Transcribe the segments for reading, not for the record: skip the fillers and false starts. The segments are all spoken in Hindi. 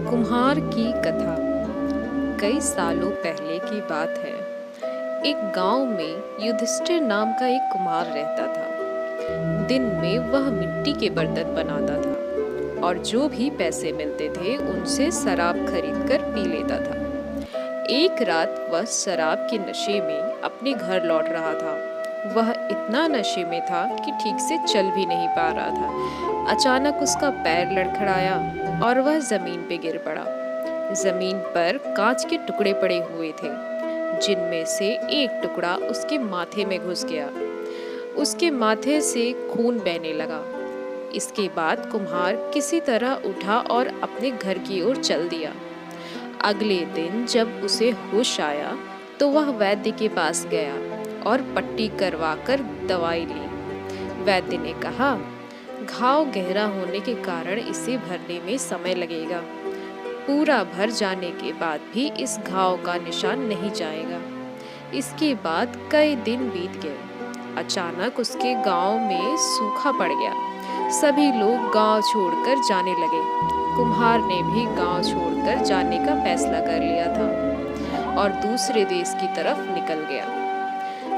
कुम्हार की कथा। कई सालों पहले की बात है। एक गांव में युधिष्ठिर नाम का एक कुम्हार रहता था। दिन में वह मिट्टी के बर्तन बनाता था और जो भी पैसे मिलते थे उनसे शराब खरीदकर पी लेता था। एक रात वह शराब के नशे में अपने घर लौट रहा था। वह इतना नशे में था कि ठीक से चल भी नहीं पा रहा था। अचानक उसका पैर लड़खड़ाया और वह जमीन पे गिर पड़ा। जमीन पर कांच के टुकड़े पड़े हुए थे, जिनमें से एक टुकड़ा उसके माथे में घुस गया। उसके माथे से खून बहने लगा। इसके बाद कुम्हार किसी तरह उठा और अपने घर की ओर चल दिया। अगले दिन जब उसे होश आया तो वह वैद्य के पास गया और पट्टी करवाकर दवाई ली। वैद्य ने कहा, घाव गहरा होने के कारण इसे भरने में समय लगेगा। पूरा भर जाने के बाद भी इस घाव का निशान नहीं जाएगा। इसके बाद कई दिन बीत गए। अचानक उसके गांव में सूखा पड़ गया। सभी लोग गांव छोड़कर जाने लगे। कुम्हार ने भी गांव छोड़कर जाने का फैसला कर लिया था और दूसरे देश की तरफ निकल गया।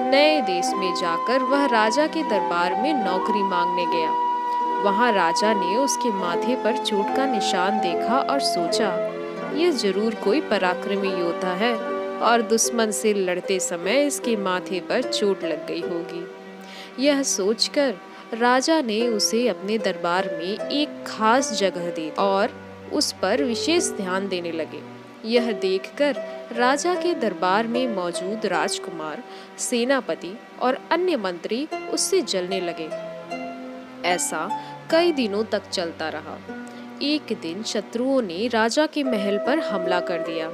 नए देश में जाकर वह राजा के दरबार में नौकरी मांगने गया। वहां राजा ने उसके माथे पर चोट का निशान देखा और सोचा, यह जरूर कोई पराक्रमी योद्धा है और दुश्मन से लड़ते समय इसके माथे पर चोट लग गई होगी। यह सोचकर राजा ने उसे अपने दरबार में एक खास जगह दी और उस पर विशेष ध्यान देने लगे। यह देखकर राजा के दरबार में मौजूद राजकुमार, सेनापति और अन्य मंत्री उससे जलने लगे। ऐसा कई दिनों तक चलता रहा। एक दिन शत्रुओं ने राजा के महल पर हमला कर दिया।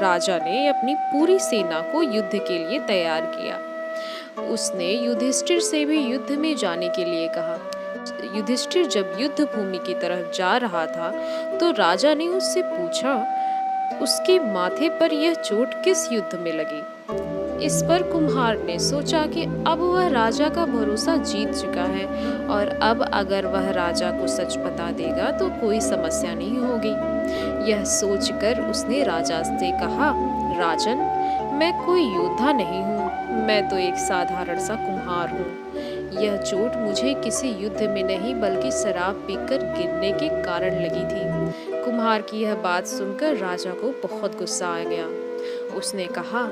राजा ने अपनी पूरी सेना को युद्ध के लिए तैयार किया। उसने युधिष्ठिर से भी युद्ध में जाने के लिए कहा। युधिष्ठिर जब युद्ध भूमि की तरफ जा रहा था तो राजा ने उससे पूछा, उसके माथे पर यह चोट किस युद्ध में लगी? इस पर कुम्हार ने सोचा कि अब वह राजा का भरोसा जीत चुका है और अब अगर वह राजा को सच बता देगा तो कोई समस्या नहीं होगी। यह सोचकर उसने राजा से कहा, राजन, मैं कोई योद्धा नहीं हूँ, मैं तो एक साधारण सा कुम्हार हूँ। यह चोट मुझे किसी युद्ध में नहीं बल्कि शराब पीकर गिरने के कारण लगी थी। कुम्हार की यह बात सुनकर राजा को बहुत गुस्सा आ गया। उसने कहा,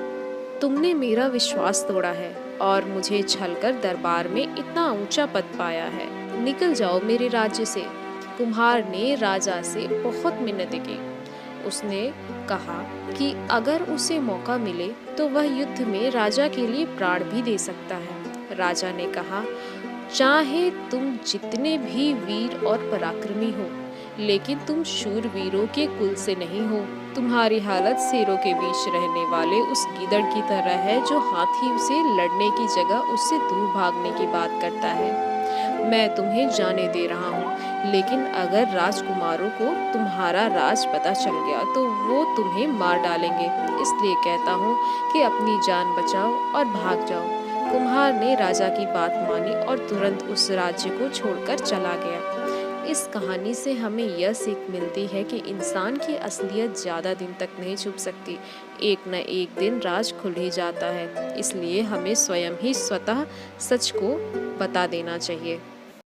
तुमने मेरा विश्वास तोड़ा है और मुझे छलकर दरबार में इतना ऊंचा पद पाया है। निकल जाओ मेरे राज्य से। कुम्हार ने राजा से बहुत मिन्नतें की। उसने कहा कि अगर उसे मौका मिले तो वह युद्ध में राजा के लिए प्राण भी दे सकता है। राजा ने कहा, चाहे तुम जितने भी वीर और पराक्रमी हो, लेकिन तुम शूरवीरों के कुल से नहीं हो। तुम्हारी हालत शेरों के बीच रहने वाले उस गीदड़ की तरह है जो हाथी से लड़ने की जगह उससे दूर भागने की बात करता है। मैं तुम्हें जाने दे रहा हूँ, लेकिन अगर राजकुमारों को तुम्हारा राज पता चल गया तो वो तुम्हें मार डालेंगे। इसलिए कहता हूँ कि अपनी जान बचाओ और भाग जाओ। कुम्हार ने राजा की बात मानी और तुरंत उस राज्य को छोड़कर चला गया। इस कहानी से हमें यह सीख मिलती है कि इंसान की असलियत ज़्यादा दिन तक नहीं छुप सकती। एक न एक दिन राज खुल ही जाता है। इसलिए हमें स्वयं ही स्वतः सच को बता देना चाहिए।